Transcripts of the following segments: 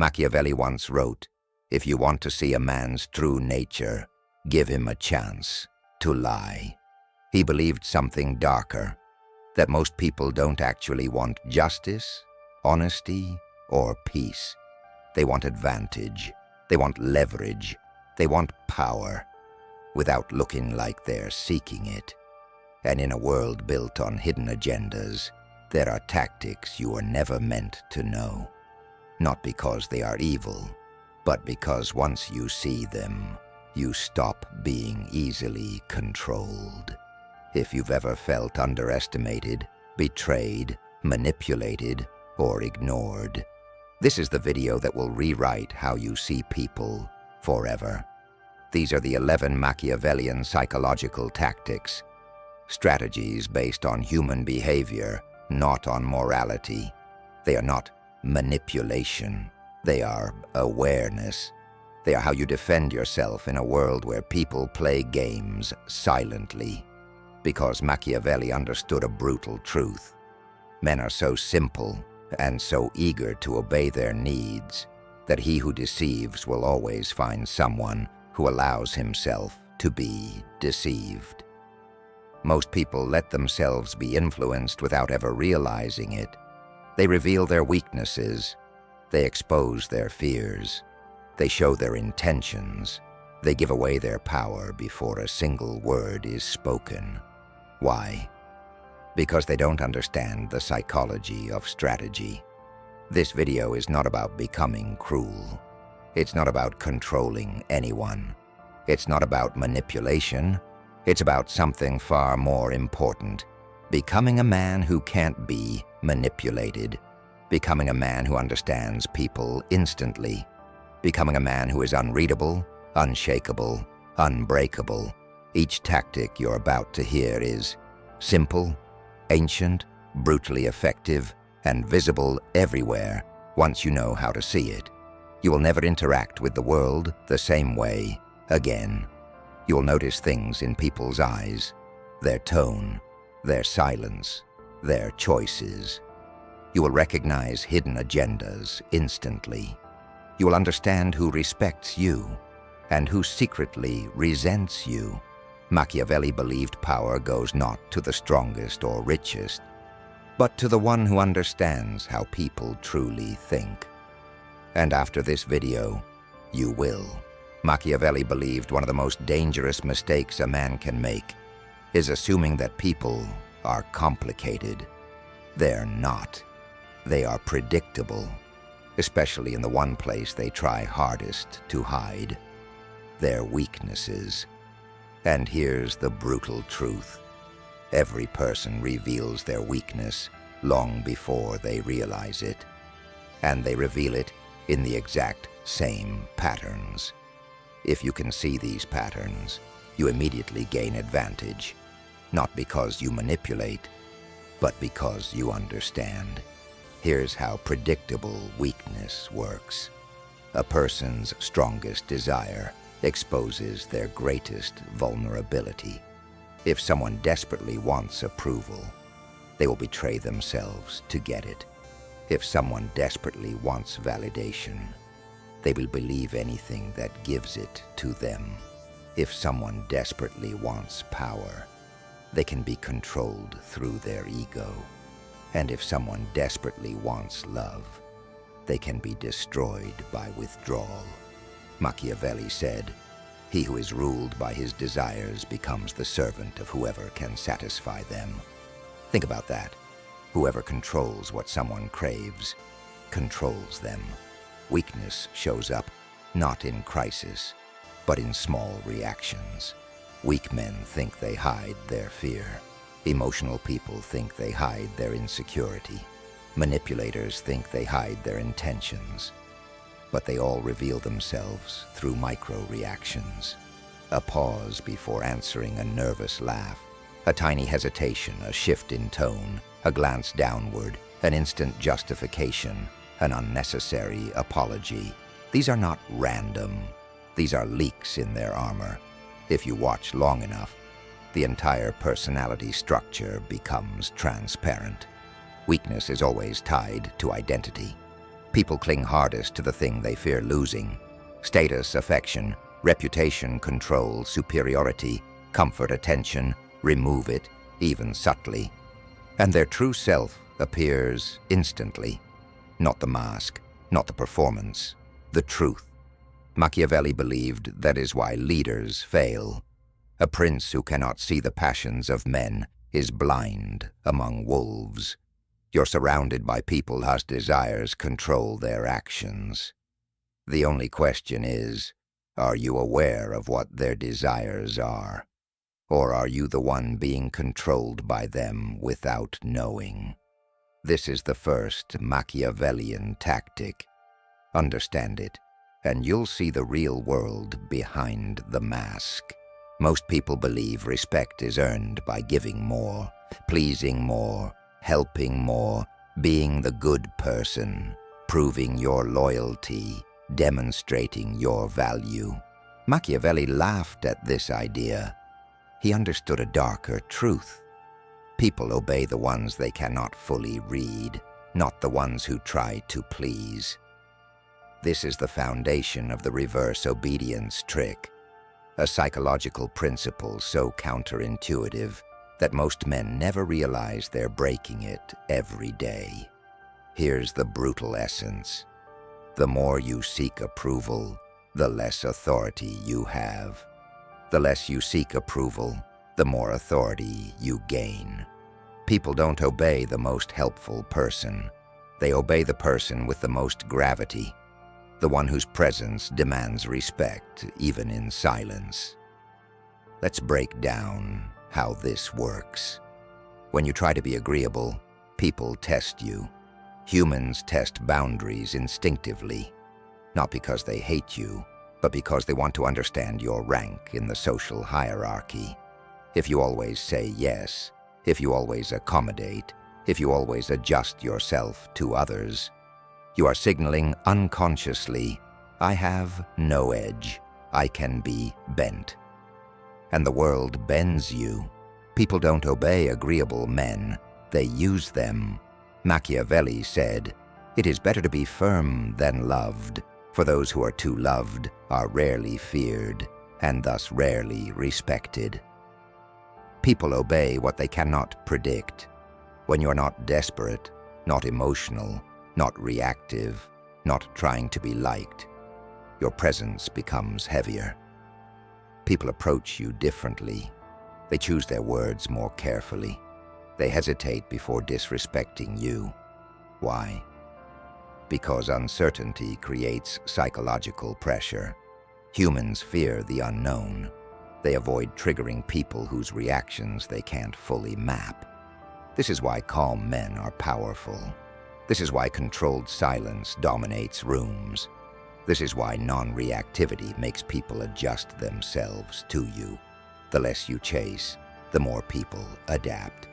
Machiavelli once wrote, "If you want to see a man's true nature, give him a chance to lie." He believed something darker, that most people don't actually want justice, honesty, or peace. They want advantage, they want leverage, they want power, without looking like they're seeking it. And in a world built on hidden agendas, there are tactics you are never meant to know. Not because they are evil, but because once you see them, you stop being easily controlled. If you've ever felt underestimated, betrayed, manipulated, or ignored, this is the video that will rewrite how you see people forever. These are the 11 Machiavellian psychological tactics, strategies based on human behavior, not on morality. They are not manipulation, they are awareness. They are how you defend yourself in a world where people play games silently. Because Machiavelli understood a brutal truth. Men are so simple and so eager to obey their needs that he who deceives will always find someone who allows himself to be deceived. Most people let themselves be influenced without ever realizing it. They reveal their weaknesses. They expose their fears. They show their intentions. They give away their power before a single word is spoken. Why? Because they don't understand the psychology of strategy. This video is not about becoming cruel. It's not about controlling anyone. It's not about manipulation. It's about something far more important. Becoming a man who can't be manipulated. Becoming a man who understands people instantly. Becoming a man who is unreadable, unshakable, unbreakable. Each tactic you're about to hear is simple, ancient, brutally effective, and visible everywhere once you know how to see it. You will never interact with the world the same way again. You will notice things in people's eyes, their tone, their silence, their choices. You will recognize hidden agendas instantly. You will understand who respects you and who secretly resents you. Machiavelli believed power goes not to the strongest or richest, but to the one who understands how people truly think. And after this video, you will. Machiavelli believed one of the most dangerous mistakes a man can make is assuming that people are complicated. They're not. They are predictable, especially in the one place they try hardest to hide, their weaknesses. And here's the brutal truth. Every person reveals their weakness long before they realize it. And they reveal it in the exact same patterns. If you can see these patterns, you immediately gain advantage. Not because you manipulate, but because you understand. Here's how predictable weakness works. A person's strongest desire exposes their greatest vulnerability. If someone desperately wants approval, they will betray themselves to get it. If someone desperately wants validation, they will believe anything that gives it to them. If someone desperately wants power, they can be controlled through their ego. And if someone desperately wants love, they can be destroyed by withdrawal. Machiavelli said, "He who is ruled by his desires becomes the servant of whoever can satisfy them." Think about that. Whoever controls what someone craves, controls them. Weakness shows up not in crisis, but in small reactions. Weak men think they hide their fear. Emotional people think they hide their insecurity. Manipulators think they hide their intentions. But they all reveal themselves through micro-reactions. A pause before answering a nervous laugh, a tiny hesitation, a shift in tone, a glance downward, an instant justification, an unnecessary apology. These are not random. These are leaks in their armor. If you watch long enough, the entire personality structure becomes transparent. Weakness is always tied to identity. People cling hardest to the thing they fear losing. Status, affection, reputation, control, superiority, comfort, attention, remove it, even subtly. And their true self appears instantly. Not the mask, not the performance, the truth. Machiavelli believed that is why leaders fail. A prince who cannot see the passions of men is blind among wolves. You're surrounded by people whose desires control their actions. The only question is, are you aware of what their desires are? Or are you the one being controlled by them without knowing? This is the first Machiavellian tactic. Understand it, and you'll see the real world behind the mask. Most people believe respect is earned by giving more, pleasing more, helping more, being the good person, proving your loyalty, demonstrating your value. Machiavelli laughed at this idea. He understood a darker truth. People obey the ones they cannot fully read, not the ones who try to please. This is the foundation of the reverse obedience trick, a psychological principle so counterintuitive that most men never realize they're breaking it every day. Here's the brutal essence. The more you seek approval, the less authority you have. The less you seek approval, the more authority you gain. People don't obey the most helpful person. They obey the person with the most gravity, the one whose presence demands respect, even in silence. Let's break down how this works. When you try to be agreeable, people test you. Humans test boundaries instinctively, not because they hate you, but because they want to understand your rank in the social hierarchy. If you always say yes, if you always accommodate, if you always adjust yourself to others, you are signaling unconsciously, I have no edge, I can be bent. And the world bends you. People don't obey agreeable men, they use them. Machiavelli said, "It is better to be firm than loved, for those who are too loved are rarely feared, and thus rarely respected." People obey what they cannot predict. When you're not desperate, not emotional, not reactive, not trying to be liked, your presence becomes heavier. People approach you differently. They choose their words more carefully. They hesitate before disrespecting you. Why? Because uncertainty creates psychological pressure. Humans fear the unknown. They avoid triggering people whose reactions they can't fully map. This is why calm men are powerful. This is why controlled silence dominates rooms. This is why non-reactivity makes people adjust themselves to you. The less you chase, the more people adapt.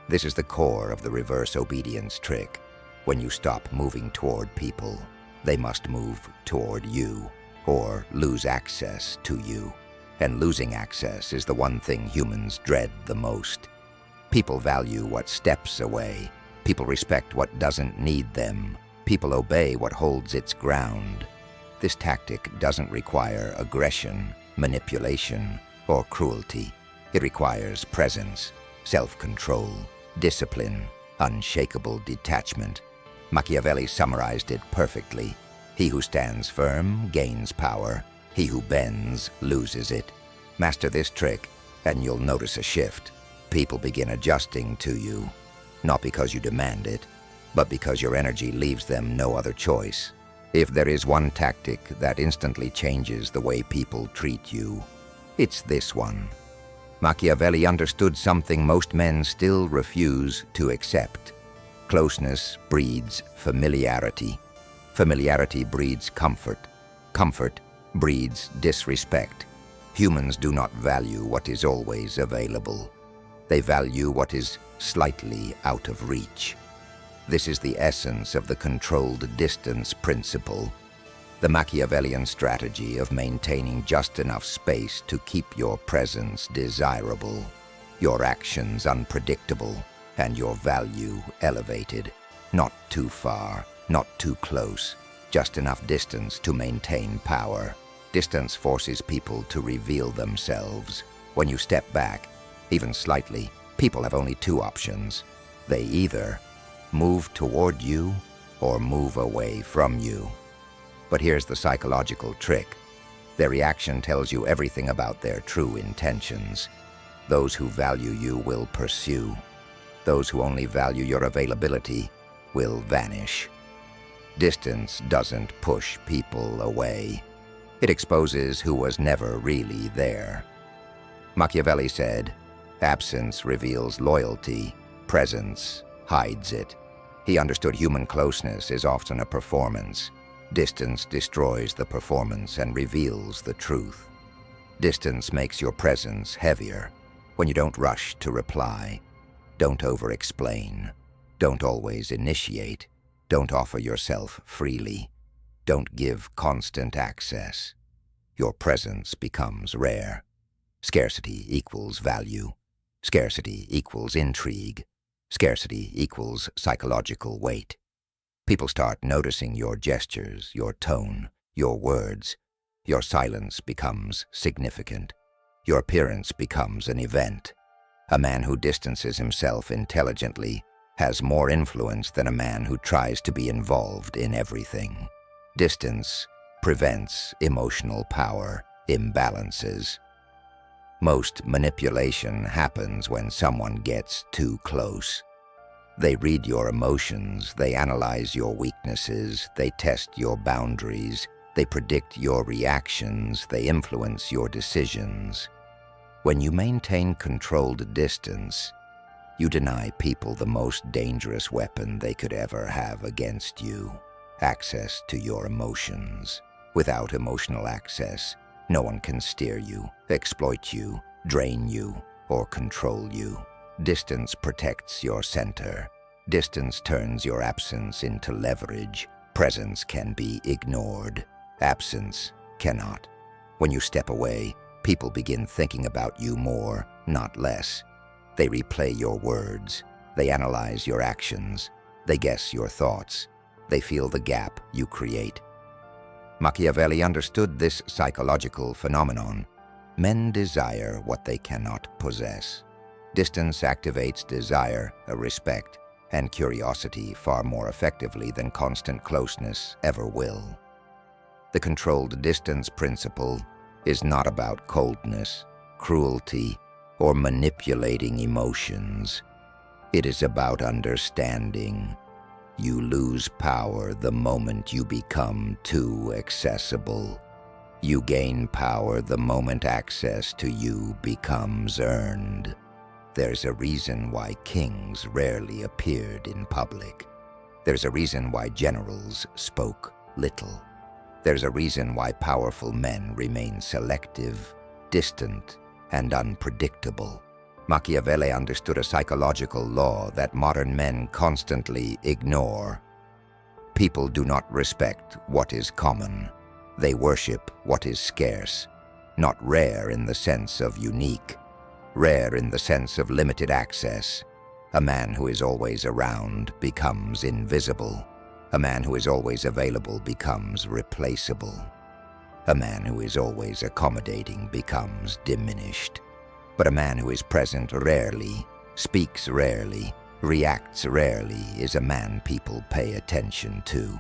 This is the core of the reverse obedience trick. When you stop moving toward people, they must move toward you, or lose access to you. And losing access is the one thing humans dread the most. People value what steps away. People respect what doesn't need them. People obey what holds its ground. This tactic doesn't require aggression, manipulation, or cruelty. It requires presence, self-control, discipline, unshakable detachment. Machiavelli summarized it perfectly. He who stands firm gains power. He who bends loses it. Master this trick, and you'll notice a shift. People begin adjusting to you, not because you demand it, but because your energy leaves them no other choice. If there is one tactic that instantly changes the way people treat you, it's this one. Machiavelli understood something most men still refuse to accept. Closeness breeds familiarity. Familiarity breeds comfort. Comfort breeds disrespect. Humans do not value what is always available. They value what is slightly out of reach. This is the essence of the controlled distance principle, the Machiavellian strategy of maintaining just enough space to keep your presence desirable, your actions unpredictable, and your value elevated. Not too far, Not too close, just enough distance to maintain power. Distance forces people to reveal themselves. When you step back, even slightly, people have only two options. They either move toward you or move away from you. But here's the psychological trick. Their reaction tells you everything about their true intentions. Those who value you will pursue. Those who only value your availability will vanish. Distance doesn't push people away. It exposes who was never really there. Machiavelli said, "Absence reveals loyalty, presence hides it." He understood human closeness is often a performance. Distance destroys the performance and reveals the truth. Distance makes your presence heavier. When you don't rush to reply, don't over-explain, don't always initiate, don't offer yourself freely, don't give constant access, your presence becomes rare. Scarcity equals value. Scarcity equals intrigue. Scarcity equals psychological weight. People start noticing your gestures, your tone, your words. Your silence becomes significant. Your appearance becomes an event. A man who distances himself intelligently has more influence than a man who tries to be involved in everything. Distance prevents emotional power imbalances. Most manipulation happens when someone gets too close. They read your emotions, they analyze your weaknesses, they test your boundaries, they predict your reactions, they influence your decisions. When you maintain controlled distance, you deny people the most dangerous weapon they could ever have against you: access to your emotions. Without emotional access, no one can steer you, exploit you, drain you, or control you. Distance protects your center. Distance turns your absence into leverage. Presence can be ignored. Absence cannot. When you step away, people begin thinking about you more, not less. They replay your words. They analyze your actions. They guess your thoughts. They feel the gap you create. Machiavelli understood this psychological phenomenon. Men desire what they cannot possess. Distance activates desire, respect, and curiosity far more effectively than constant closeness ever will. The controlled distance principle is not about coldness, cruelty, or manipulating emotions. It is about understanding. You lose power the moment you become too accessible. You gain power the moment access to you becomes earned. There's a reason why kings rarely appeared in public. There's a reason why generals spoke little. There's a reason why powerful men remain selective, distant, and unpredictable. Machiavelli understood a psychological law that modern men constantly ignore. People do not respect what is common. They worship what is scarce, not rare in the sense of unique, rare in the sense of limited access. A man who is always around becomes invisible. A man who is always available becomes replaceable. A man who is always accommodating becomes diminished. But a man who is present rarely, speaks rarely, reacts rarely is a man people pay attention to.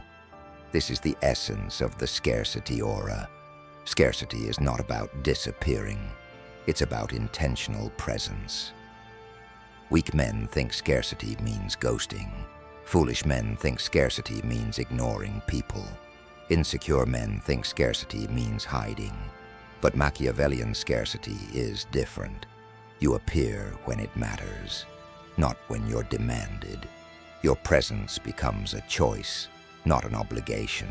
This is the essence of the scarcity aura. Scarcity is not about disappearing. It's about intentional presence. Weak men think scarcity means ghosting. Foolish men think scarcity means ignoring people. Insecure men think scarcity means hiding. But Machiavellian scarcity is different. You appear when it matters, not when you're demanded. Your presence becomes a choice, not an obligation.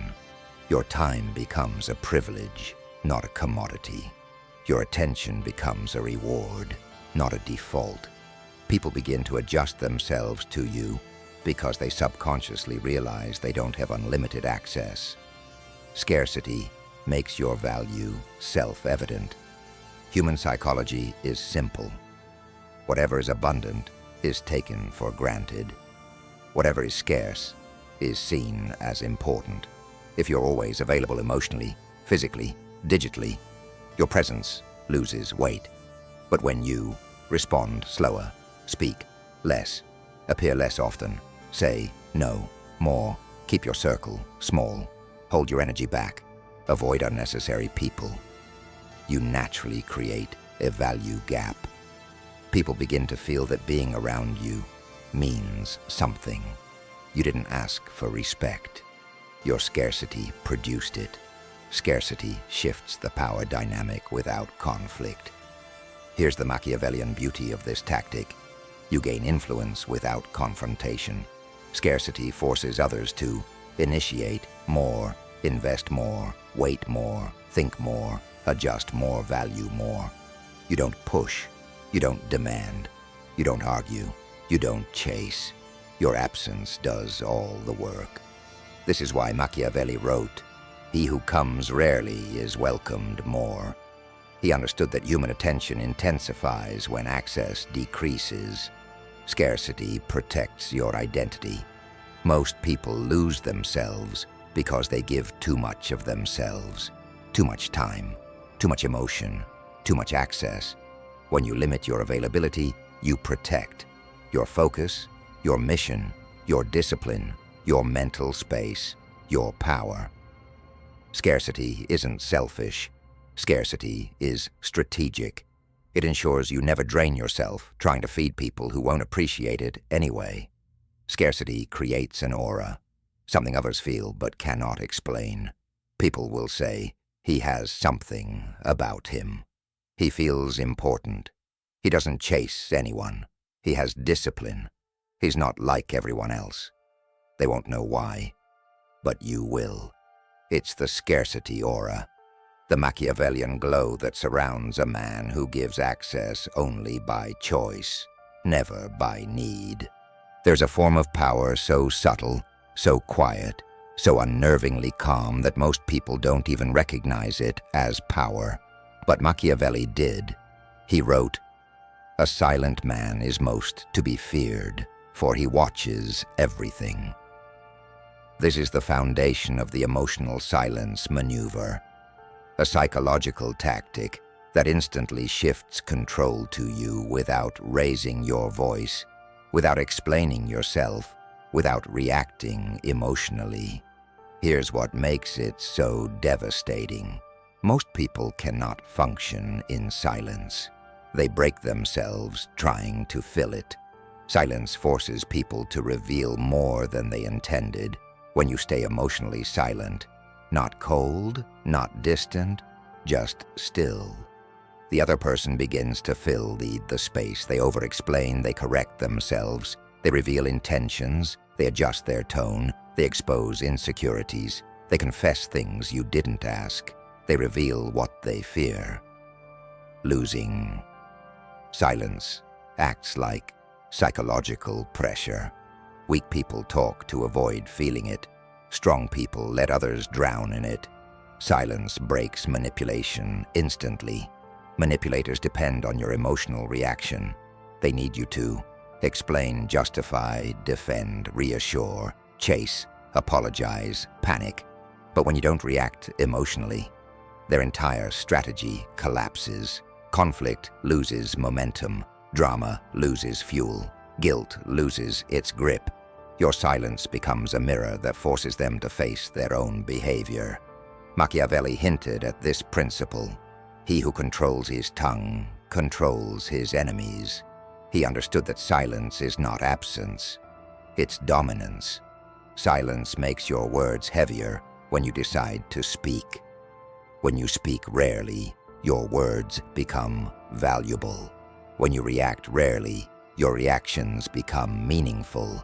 Your time becomes a privilege, not a commodity. Your attention becomes a reward, not a default. People begin to adjust themselves to you because they subconsciously realize they don't have unlimited access. Scarcity makes your value self-evident. Human psychology is simple. Whatever is abundant is taken for granted. Whatever is scarce is seen as important. If you're always available emotionally, physically, digitally, your presence loses weight. But when you respond slower, speak less, appear less often, say no more, keep your circle small, hold your energy back, avoid unnecessary people, you naturally create a value gap. People begin to feel that being around you means something. You didn't ask for respect. Your scarcity produced it. Scarcity shifts the power dynamic without conflict. Here's the Machiavellian beauty of this tactic. You gain influence without confrontation. Scarcity forces others to initiate more, invest more, wait more, think more, adjust more, value more. You don't push, you don't demand, you don't argue, you don't chase. Your absence does all the work. This is why Machiavelli wrote, "He who comes rarely is welcomed more." He understood that human attention intensifies when access decreases. Scarcity protects your identity. Most people lose themselves because they give too much of themselves. Too much time, too much emotion, too much access. When you limit your availability, you protect your focus, your mission, your discipline, your mental space, your power. Scarcity isn't selfish. Scarcity is strategic. It ensures you never drain yourself trying to feed people who won't appreciate it anyway. Scarcity creates an aura, something others feel but cannot explain. People will say, he has something about him. He feels important. He doesn't chase anyone. He has discipline. He's not like everyone else. They won't know why, but you will. It's the scarcity aura, the Machiavellian glow that surrounds a man who gives access only by choice, never by need. There's a form of power so subtle, so quiet, so unnervingly calm that most people don't even recognize it as power. But Machiavelli did. He wrote, "A silent man is most to be feared, for he watches everything." This is the foundation of the emotional silence maneuver, a psychological tactic that instantly shifts control to you without raising your voice, without explaining yourself, without reacting emotionally. Here's what makes it so devastating. Most people cannot function in silence. They break themselves trying to fill it. Silence forces people to reveal more than they intended. When you stay emotionally silent, not cold, not distant, just still, the other person begins to fill the space. They over-explain, they correct themselves, they reveal intentions, they adjust their tone, they expose insecurities, they confess things you didn't ask, they reveal what they fear. Losing silence acts like psychological pressure. Weak people talk to avoid feeling it. Strong people let others drown in it. Silence breaks manipulation instantly. Manipulators depend on your emotional reaction. They need you to explain, justify, defend, reassure, chase, apologize, panic. But when you don't react emotionally, their entire strategy collapses. Conflict loses momentum. Drama loses fuel. Guilt loses its grip. Your silence becomes a mirror that forces them to face their own behavior. Machiavelli hinted at this principle. He who controls his tongue controls his enemies. He understood that silence is not absence, it's dominance. Silence makes your words heavier when you decide to speak. When you speak rarely, your words become valuable. When you react rarely, your reactions become meaningful.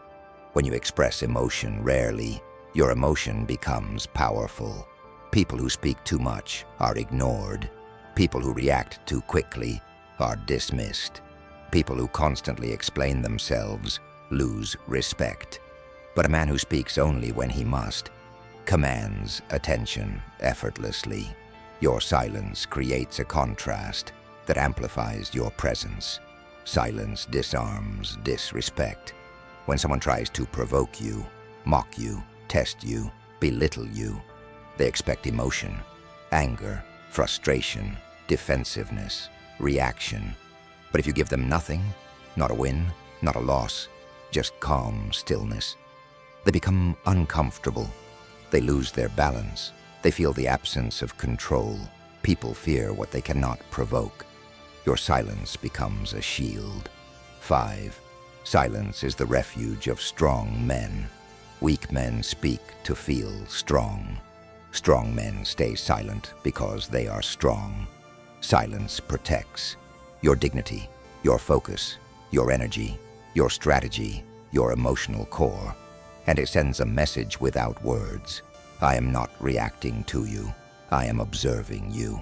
When you express emotion rarely, your emotion becomes powerful. People who speak too much are ignored. People who react too quickly are dismissed. People who constantly explain themselves lose respect. But a man who speaks only when he must commands attention effortlessly. Your silence creates a contrast that amplifies your presence. Silence disarms disrespect. When someone tries to provoke you, mock you, test you, belittle you. They expect emotion, anger, frustration, defensive,ness, reaction. But if you give them nothing, not a win, not a loss, just calm stillness, they become uncomfortable. They lose their balance. They feel the absence of control. People fear what they cannot provoke. Your silence becomes a shield. 5. Silence is the refuge of strong men. Weak men speak to feel strong. Strong men stay silent because they are strong. Silence protects your dignity, your focus, your energy, your strategy, your emotional core. And it sends a message without words. I am not reacting to you. I am observing you.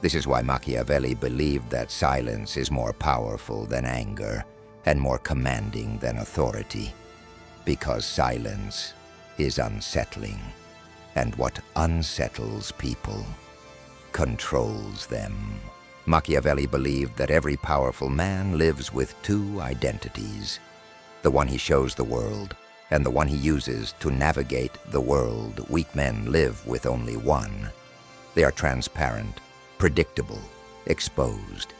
This is why Machiavelli believed that silence is more powerful than anger and more commanding than authority. Because silence is unsettling, and what unsettles people controls them. Machiavelli believed that every powerful man lives with two identities, the one he shows the world and the one he uses to navigate the world. Weak men live with only one. They are transparent, predictable, exposed.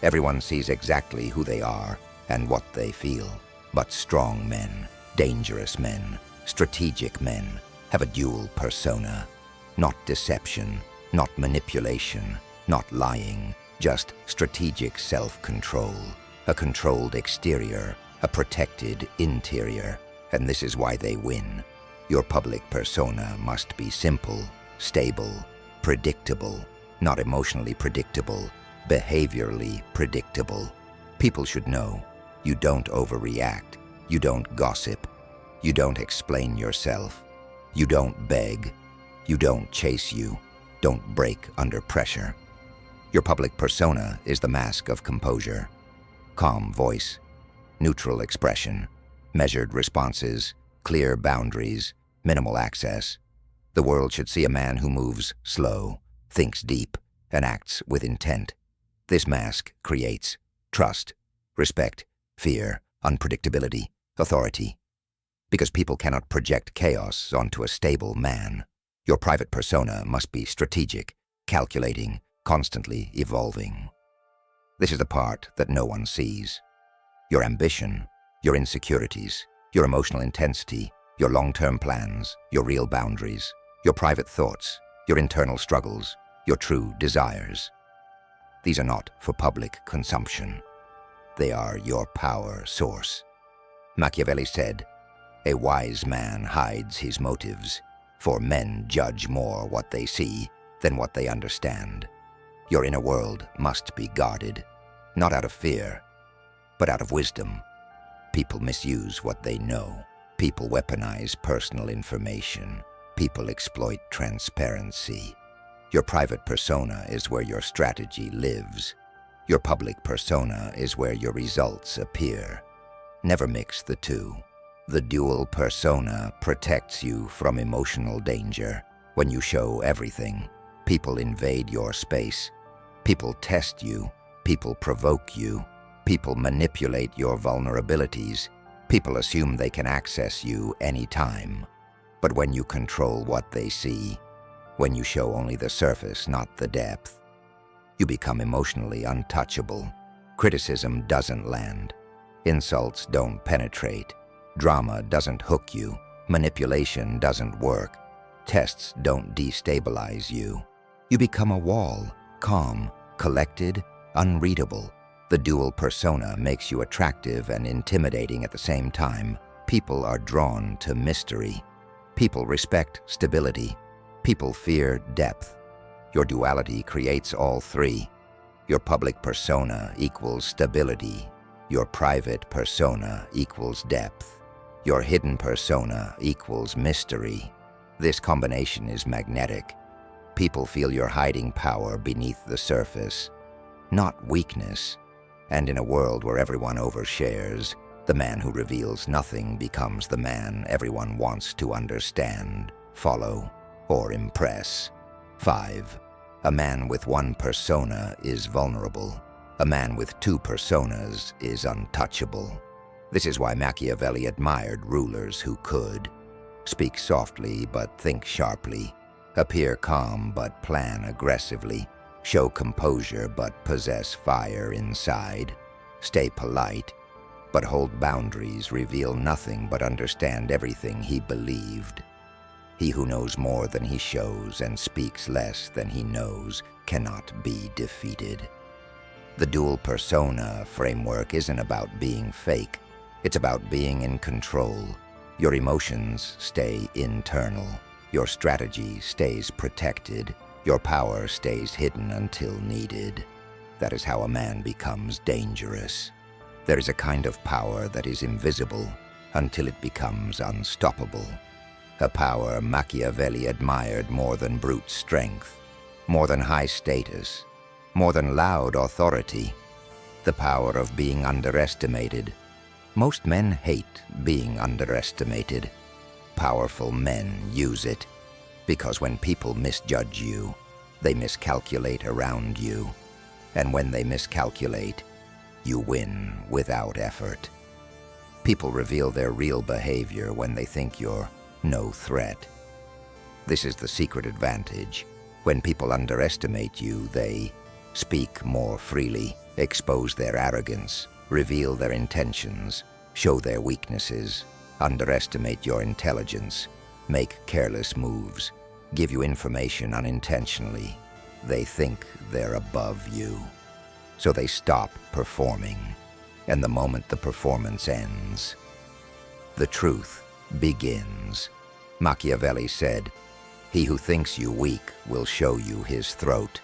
Everyone sees exactly who they are and what they feel. But strong men, dangerous men, strategic men have a dual persona. Not deception, not manipulation, not lying, just strategic self-control. A controlled exterior, a protected interior. And this is why they win. Your public persona must be simple, stable, predictable, not emotionally predictable, behaviorally predictable. People should know you don't overreact, you don't gossip, you don't explain yourself, you don't beg, you don't chase you, don't break under pressure. Your public persona is the mask of composure. Calm voice, neutral expression, measured responses, clear boundaries, minimal access. The world should see a man who moves slow, thinks deep, and acts with intent. This mask creates trust, respect, fear, unpredictability, authority. Because people cannot project chaos onto a stable man. Your private persona must be strategic, calculating, constantly evolving. This is the part that no one sees. Your ambition, your insecurities, your emotional intensity, your long-term plans, your real boundaries, your private thoughts, your internal struggles, your true desires. These are not for public consumption. They are your power source. Machiavelli said, "A wise man hides his motives, for men judge more what they see than what they understand." Your inner world must be guarded, not out of fear, but out of wisdom. People misuse what they know. People weaponize personal information. People exploit transparency. Your private persona is where your strategy lives. Your public persona is where your results appear. Never mix the two. The dual persona protects you from emotional danger. When you show everything, people invade your space. People test you. People provoke you. People manipulate your vulnerabilities. People assume they can access you anytime. But when you control what they see, when you show only the surface, not the depth, you become emotionally untouchable. Criticism doesn't land. Insults don't penetrate. Drama doesn't hook you. Manipulation doesn't work. Tests don't destabilize you. You become a wall, calm, collected, unreadable. The dual persona makes you attractive and intimidating at the same time. People are drawn to mystery. People respect stability. People fear depth. Your duality creates all three. Your public persona equals stability. Your private persona equals depth. Your hidden persona equals mystery. This combination is magnetic. People feel your hiding power beneath the surface, not weakness. And in a world where everyone overshares, the man who reveals nothing becomes the man everyone wants to understand, follow, or impress. 5. A man with one persona is vulnerable. A man with two personas is untouchable. This is why Machiavelli admired rulers who could. Speak softly but think sharply. Appear calm but plan aggressively. Show composure but possess fire inside. Stay polite but hold boundaries. Reveal nothing but understand everything he believed. He who knows more than he shows and speaks less than he knows cannot be defeated. The dual persona framework isn't about being fake. It's about being in control. Your emotions stay internal. Your strategy stays protected. Your power stays hidden until needed. That is how a man becomes dangerous. There is a kind of power that is invisible until it becomes unstoppable. A power Machiavelli admired more than brute strength, more than high status, more than loud authority. The power of being underestimated. Most men hate being underestimated. Powerful men use it, because when people misjudge you, they miscalculate around you. And when they miscalculate, you win without effort. People reveal their real behavior when they think you're no threat. This is the secret advantage. When people underestimate you, they speak more freely, expose their arrogance, reveal their intentions, show their weaknesses, underestimate your intelligence, make careless moves, give you information unintentionally. They think they're above you. So they stop performing, and the moment the performance ends, the truth begins. Machiavelli said, "He who thinks you weak will show you his throat."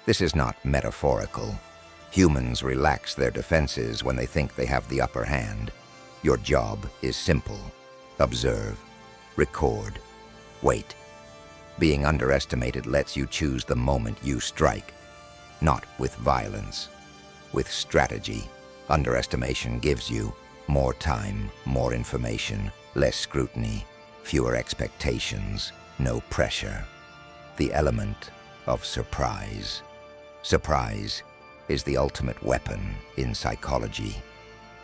This is not metaphorical. Humans relax their defenses when they think they have the upper hand. Your job is simple. Observe, record, wait. Being underestimated lets you choose the moment you strike, not with violence, with strategy. Underestimation gives you more time, more information, less scrutiny, fewer expectations, no pressure. The element of surprise. Surprise is the ultimate weapon in psychology.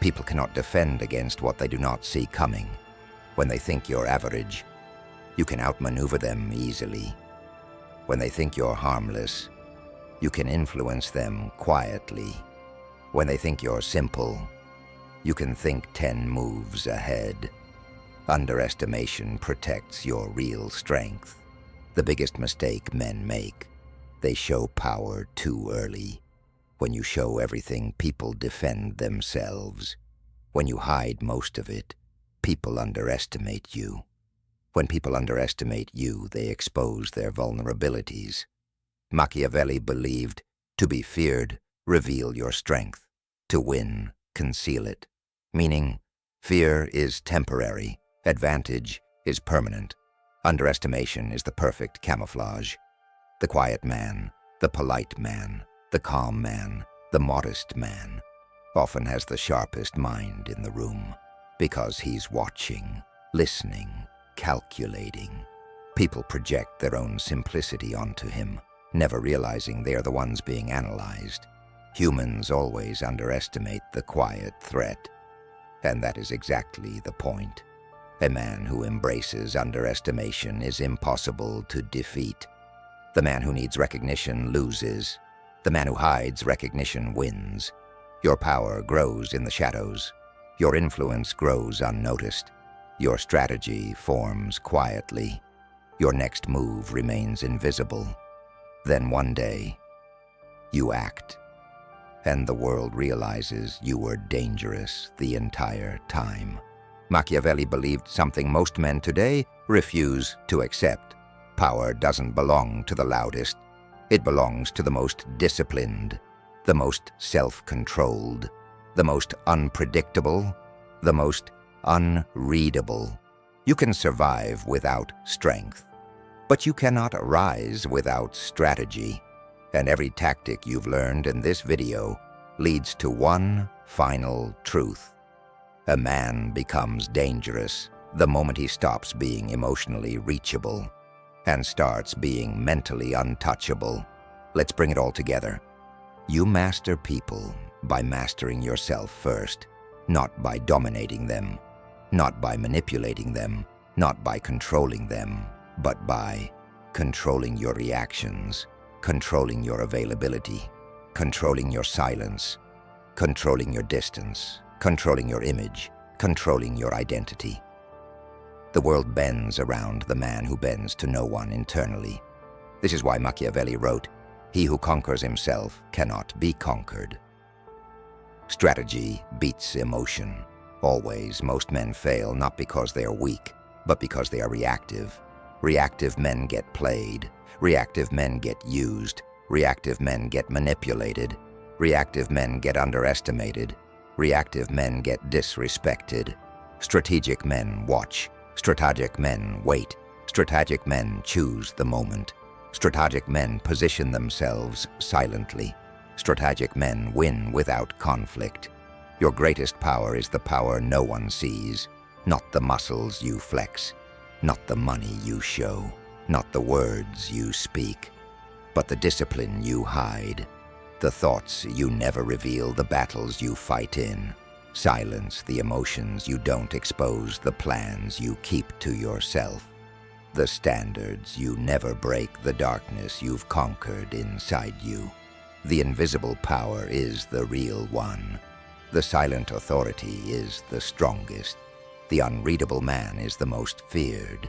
People cannot defend against what they do not see coming. When they think you're average, you can outmaneuver them easily. When they think you're harmless, you can influence them quietly. When they think you're simple, you can think 10 moves ahead. Underestimation protects your real strength. The biggest mistake men make, they show power too early. When you show everything, people defend themselves. When you hide most of it, people underestimate you. When people underestimate you, they expose their vulnerabilities. Machiavelli believed, to be feared, reveal your strength. To win, conceal it. Meaning, fear is temporary, advantage is permanent. Underestimation is the perfect camouflage. The quiet man, the polite man, the calm man, the modest man, often has the sharpest mind in the room, because he's watching, listening, calculating. People project their own simplicity onto him, never realizing they are the ones being analyzed. Humans always underestimate the quiet threat, and that is exactly the point. A man who embraces underestimation is impossible to defeat. The man who needs recognition loses. The man who hides recognition wins. Your power grows in the shadows. Your influence grows unnoticed. Your strategy forms quietly. Your next move remains invisible. Then one day, you act, and the world realizes you were dangerous the entire time. Machiavelli believed something most men today refuse to accept. Power doesn't belong to the loudest. It belongs to the most disciplined, the most self-controlled, the most unpredictable, the most unreadable. You can survive without strength, but you cannot rise without strategy. And every tactic you've learned in this video leads to one final truth. A man becomes dangerous the moment he stops being emotionally reachable and starts being mentally untouchable. Let's bring it all together. You master people by mastering yourself first, not by dominating them, not by manipulating them, not by controlling them, but by controlling your reactions, controlling your availability, controlling your silence, controlling your distance, controlling your image, controlling your identity. The world bends around the man who bends to no one internally. This is why Machiavelli wrote, "He who conquers himself cannot be conquered." Strategy beats emotion. Always, most men fail not because they are weak, but because they are reactive. Reactive men get played. Reactive men get used. Reactive men get manipulated. Reactive men get underestimated. Reactive men get disrespected. Strategic men watch. Strategic men wait. Strategic men choose the moment. Strategic men position themselves silently. Strategic men win without conflict. Your greatest power is the power no one sees, not the muscles you flex, not the money you show, not the words you speak, but the discipline you hide, the thoughts you never reveal, the battles you fight in. Silence the emotions you don't expose, the plans you keep to yourself, the standards you never break, the darkness you've conquered inside you. The invisible power is the real one. The silent authority is the strongest. The unreadable man is the most feared.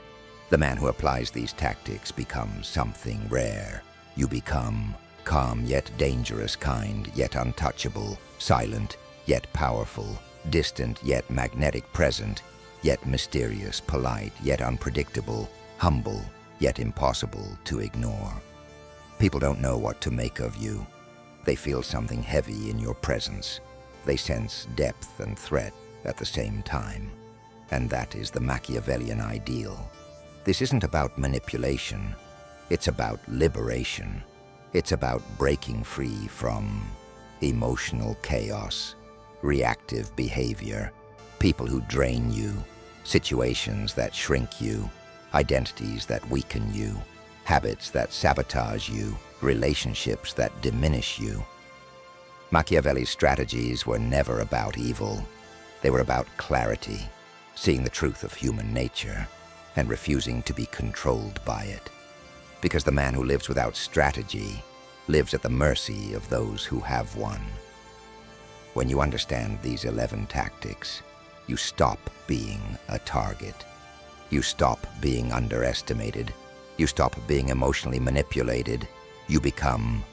The man who applies these tactics becomes something rare. You become calm yet dangerous, kind yet untouchable, silent yet powerful, distant yet magnetic, present yet mysterious, polite yet unpredictable, humble yet impossible to ignore. People don't know what to make of you. They feel something heavy in your presence. They sense depth and threat at the same time. And that is the Machiavellian ideal. This isn't about manipulation. It's about liberation. It's about breaking free from emotional chaos, reactive behavior, people who drain you, situations that shrink you, identities that weaken you, habits that sabotage you, relationships that diminish you. Machiavelli's strategies were never about evil. They were about clarity, seeing the truth of human nature, and refusing to be controlled by it. Because the man who lives without strategy lives at the mercy of those who have one. When you understand these 11 tactics, you stop being a target. You stop being underestimated. You stop being emotionally manipulated. You become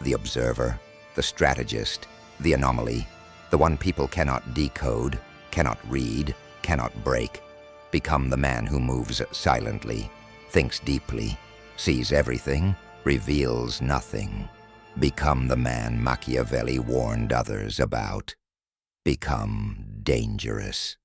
the observer, the strategist, the anomaly, the one people cannot decode, cannot read, cannot break. Become the man who moves silently, thinks deeply, sees everything, reveals nothing. Become the man Machiavelli warned others about. Become dangerous.